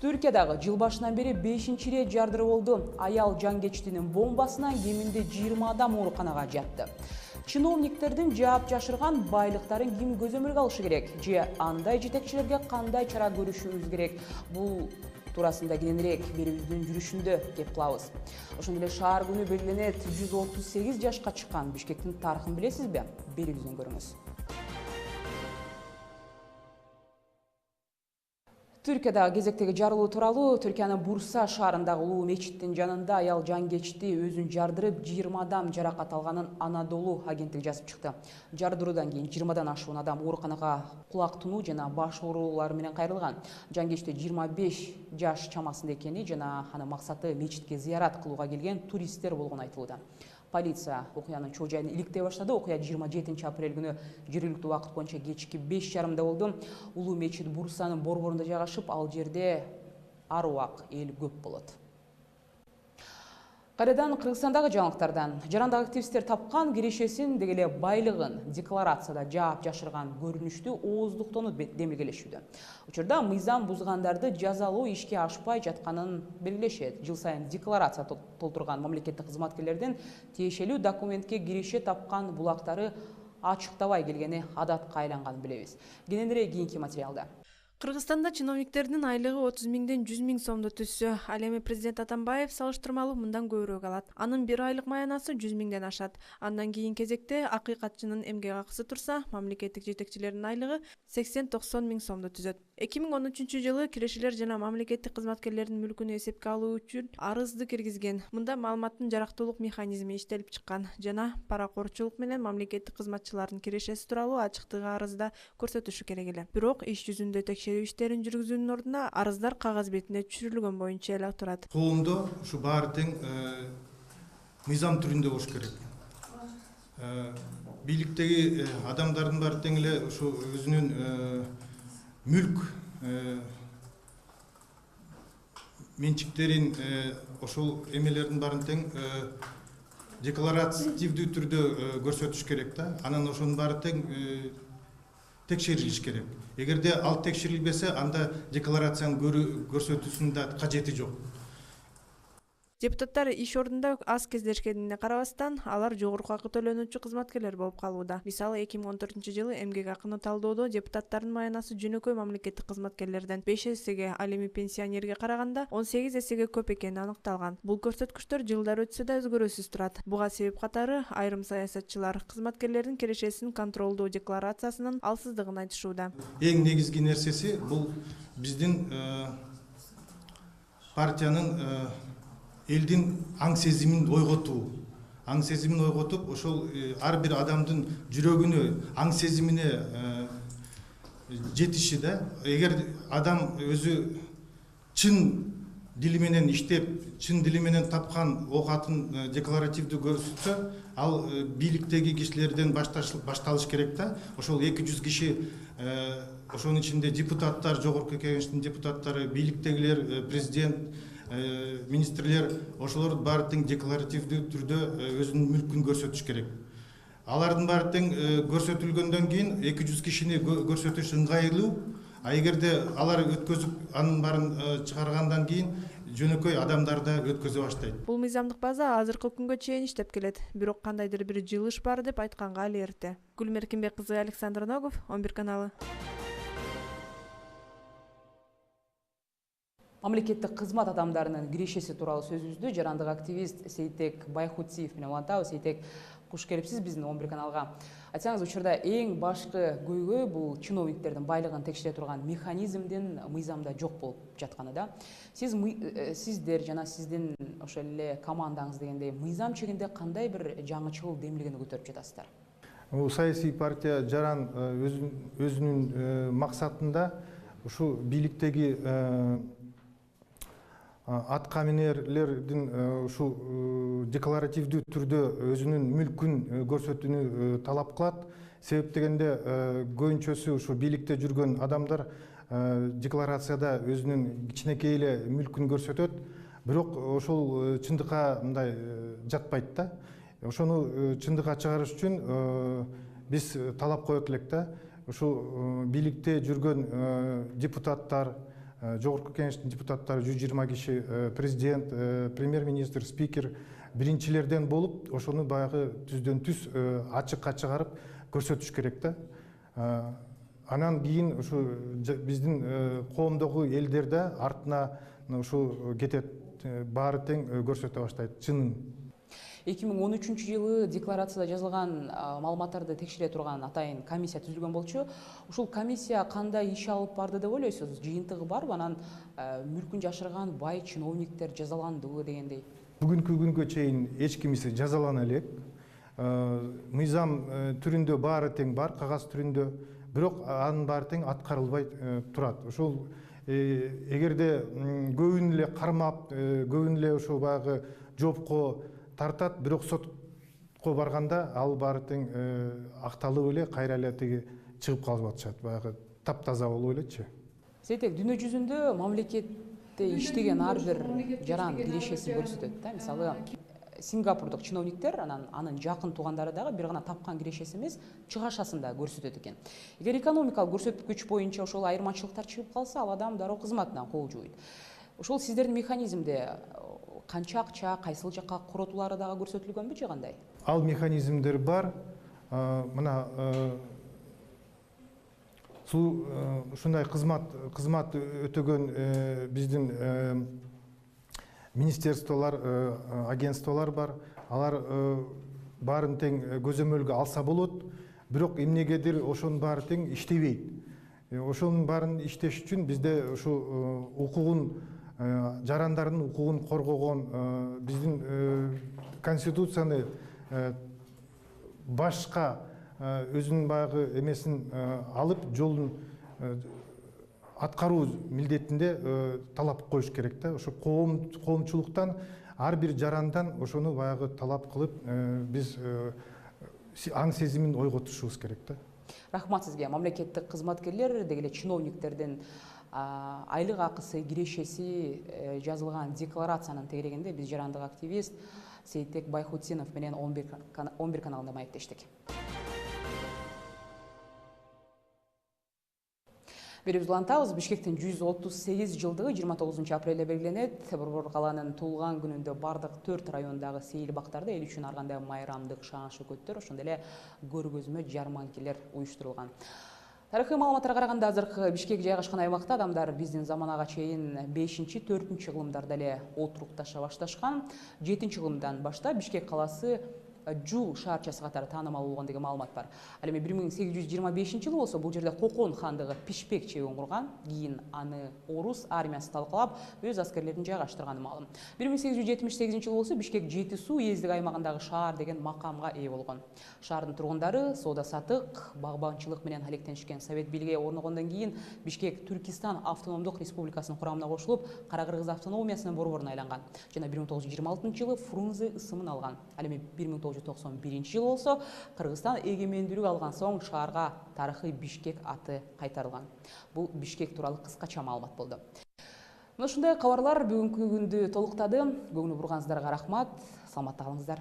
Түркиядагы жыл башынан бери 5-чи ирет жардырып болду. Аял жангечтинин бомбасынан кеминде 20 адам ооруканага жатты. Чиновниктердин жаап жашырган байлыктарын ким көзөмөлгө алышы керек? Же андай жетекчилерге кандай чара көрүшүбүз керек? Бул туурасында кененирээк берүүбүздүн жүрүшүндө кеп кылабыз. Ошондой эле шаар күнү белгиленет. 138 жашка чыккан Бишкектин тарыхын билесизби? Берүүбүздөн көрүңүз. Түркиядагы кезектеги жарылуу тууралуу Түркиянын Бурса шаарындагы улуу мечиттин жанында аял жангечти өзүн жардырып 20 адам жаракат алганын Анадолу агенттиги жазып чыкты. Жардыруудан кийин 20-дан ашуун адам ооруканага кулак тунуу жана баш оорулары менен кайрылган. Жангечти 25 жаш чамасында экени жана анын максаты мечитке зыярат кылууга келген туристтер болгону айтылууда. Полиция окуянын чоо жайын иликтей баштады. Окуя 27 апрель күнү жергиликтүү убакыт боюнча кечки 5:30 болду. Улуу мечит Бурсанын борборунда жайгашып, ал жерде ар убак эл көп болот. Кайрадан Кыргызстандагы жаңылыктардан жарандагы активисттер тапкан кирешесин деги эле байлыгын декларацияда жаап жашырган көрүнүштү ооздуктонуп демилгелешүүдө. Учурда мыйзам бузгандарды жазалоо ишке ашпай жатканын белгилешет. Жыл сайын декларация толтурган мамлекеттик кызматкерлердин тиешелүү документке киреше тапкан булактары ачыктабай келгени адатка айланганын билебиз. Кененирээк кийинки материалда. Кыргызстанда чиновниктердин айлыгы 30 миңден 100 миң сомдо түссө, ал эми президент Атамбаев салыштырмалуу мындан көбүрөөк алат. Анын бир айлык маянасы 100 миңден ашат. Андан кийин кезекте акыйкатчынын эмгек акысы турса, мамлекеттик жетекчилердин айлыгы 80-90 миң сомдо түзөт. 2013-жылы кирешелер жана мамлекеттик кызматкерлердин мүлкүн эсепке алуу үчүн арызды киргизген. Мында маалыматтын жарактуулук механизми иштелип чыккан жана паракорчулук менен мамлекеттик кызматчылардын кирешеси тууралуу ачыктыгы арызда көрсөтүшү керек эле. Бирок иш жүзүндө текшерүү иштерин жүргүзүүнүн ордуна арыздар кагаз бетинде түшүрүлгөн боюнча эле турат. Коомдо ушу баары тең мыйзам түрүндө болуш керек. Бийликтеги адамдардын баары тең эле ушу өзүнүн мүлк менчиктерин ошол эмелердин баарын тең декларативдүү түрдө көрсөтүш керек да. Анан ошонун баары тең текшерилиш керек. Эгерде ал текшерилбесе, анда декларациянын көрсөтүүсүнүн да кажети жок. Депутаттар иш ордунда аз кездешкенине карабастан, алар жогорку акы төлөнүүчү кызматкерлер болуп калууда. Мисалы 2014-жылы эмгек акыны талдоодо депутаттардын маянасы жөнөкөй мамлекеттик кызматкерлерден 5 эсеге, ал эми пенсионерге караганда 18 эсеге көп экени аныкталган. Бул көрсөткүчтөр жылдар өтсө да өзгөрүүсүз турат. Буга себеп катары айрым саясатчылар кызматкерлердин кирешесин контролдоо декларациясынын алсыздыгын айтышууда. Эң негизги нерсеси бул биздин партиянын элдин аң сезимин ойготуу. Аң сезимин ойготуп, ошол ар бир адамдын жүрөгүнө, аң сезимине жетиши да. Эгер адам өзү чын дили менен иштеп, чын дили менен тапкан оокатын декларативдүү көрсөтсө, ал бийликтеги кишилерден башталыш керек да. Ошол 200 киши, ошонун ичинде депутаттар, жогорку кеңештин депутаттары, бийликтегилер, президент, министрлер, ошолор баары тең декларативдүү түрдө өзүнүн мүлкүн көрсөтүш керек. Алардын баары тең көрсөтүлгөндөн кийин 200 кишини көрсөтүш ыңгайлуу. А эгерде алар өткөзүп анын баарын чыгаргандан кийин жөнөкөй адамдар да өткөзө баштайт. Бул мыйзамдык база азыркы күнгө чейин иштеп келет. Бирок кандайдыр бир жылыш бар деп айтканга али эрте. Гүлмир Эркинбек кызы, Александр Ногов, 11 каналы. Мамлекеттик кызмат адамдарынын кирешеси тууралуу сөзүбүздү жарандык активист Сейтек Байхутиев менен улантабыз. Сейтек, куш келипсиз биздин 11 каналга. Айтсаңыз, учурда эң башкы көйгөй бул чиновниктердин байлыгын текшере турган механизмдин мыйзамда жок болуп жатканы да. Сиздер жана сиздин ошол эле командаңыз дегендей мыйзам чегинде кандай бир жаңычыл демилгени көтөрүп жатасыздар? Саясий партия жаран өзүнүн максатында ушу бийликтеги аткаминерлердин ушу декларативдүү түрдө өзүнүн мүлкүн көрсөтүүнү талап кылат. Себеп дегенде көбүнчөсү ушу бийликте жүргөн адамдар декларацияда өзүнүн кичинекей эле мүлкүн көрсөтөт. Бирок ошол чындыкка мындай жатпайт да. Ошону чындыкка чыгарыш үчүн биз талап коет элек да. Ушу бийликте жүргөн депутаттар, жогорку кеңештин депутаттары 120 киши, президент, премьер-министр, спикер биринчилерден болуп, ошону баягы түздөн түз ачыкка чыгарып көрсөтүш керек да. Анан кийин ушу биздин коомдогу элдер да артына ушу кетет, баары тең көрсөтө баштайт чынын. 2013 жылы декларацияда жазылган маалыматтарды текшере турган атайын комиссия түзүлгөн болчу. Ушул комиссия кандай иш алып барды деп ойлойсуз? Жыйынтыгы барбы? Анан мүлкүн жашырган бай чиновниктер жазаландыбы дегендей? Бүгүнкү күнгө чейин эч кимиси жазалана элек. Мыйзам түрүндө баары тең бар, кагаз түрүндө, бирок анын баары тең аткарылбай турат. Ушул эгерде көбүн эле кармап, көбүн эле ошо баягы жоопко тартат, бирок сотко барганда ал баары тең акталып эле кайра эле тиги чыгып калып атышат, баягы таптаза болуп элечи. Сейтек, дүйнө жүзүндө мамлекетте иштеген ар бир жаран кирешесин көрсөтөт да. Мисалы, сингапурдук чиновниктер анын жакын туугандары дагы бир гана тапкан кирешеси эмес, чыгашасын да көрсөтөт экен. Эгер экономикалык көрсөткүч боюнча ошол айырмачылыктар чыгып калса, ал адам дароо кызматынан кол жууйт. Ошол сиздердин механизмде канча акча, кайсыл жакка коротулары дагы көрсөтүлгөнбү же кандай? Ал механизмдер бар. Мына ушундай кызмат өтөгөн биздин министерстволор, агентстволор бар. Алар баарын тең көзөмөлгө алса болот, бирок эмнегедир ошонун баары тең иштебейт. Ошонун баарын иштеш үчүн бизде ушу укугун, жарандардын укугун коргогон биздин конституцияны башка өзүнүн баягы эмесин алып, жолун аткаруу милдетинде талап коюш керек да. Ошо коомчулуктан ар бир жарандан ошону баягы талап кылып, биз аң сезимин ойготушубуз керек да. Рахмат сизге. Мамлекеттик кызматкерлер, деги эле чиновниктердин айлык акысы, кирешеси жазылган декларациянын тегерегинде биз жарандык активист Сейтек Байхутдинов менен 11 каналында маектештик. Берибиз улантабыз. Бишкектин 138 жылдыгы 29 апрелде белгиленет. Борбор калаанын туулган күнүндө бардык 4 райондагы сейил бактарда эл үчүн ар кандай майрамдык шаан-шөкөттөр, ошондой эле көргөзмө жарманкелер уюштурулган. Тарыхый маалыматтарга караганда азыркы Бишкек жайгашкан аймакта адамдар биздин заманага чейин 5-4 кылымдарда эле отурукташа башташкан. 7-кылымдан баштап Бишкек калаасы Жул шаарчасы катары таанымал болгон деген маалымат бар. Ал эми 1825-жылы болсо бул жерде Кокон хандыгы Пишпек чебин курган. Кийин аны орус армиясы талкалап, өз аскерлерин жайгаштырганы маалым. 1878-жылы болсо Бишкек Жети суу уездик аймагындагы шаар деген макамга ээ болгон. Шаардын тургундары соода-сатык, багбанчылык менен алектенишкен. Совет бийлиги орногондон кийин Бишкек Түркистан автономдук республикасынын курамына кошулуп, Кара-Кыргыз автономиясынын борборуна айланган. Жана 1926-жылы Фрунзе ысымын алган. Ал эми 1991-жылы болсо Кыргызстан эгемендүүлүк алган соң шаарга тарыхый Бишкек аты кайтарылган. Бул Бишкек тууралуу кыскача маалымат болду. Мына ушундай кабарлар бүгүнкү күндү толуктады. Көңүл бурганыңыздарга рахмат. Саламатта калыңыздар.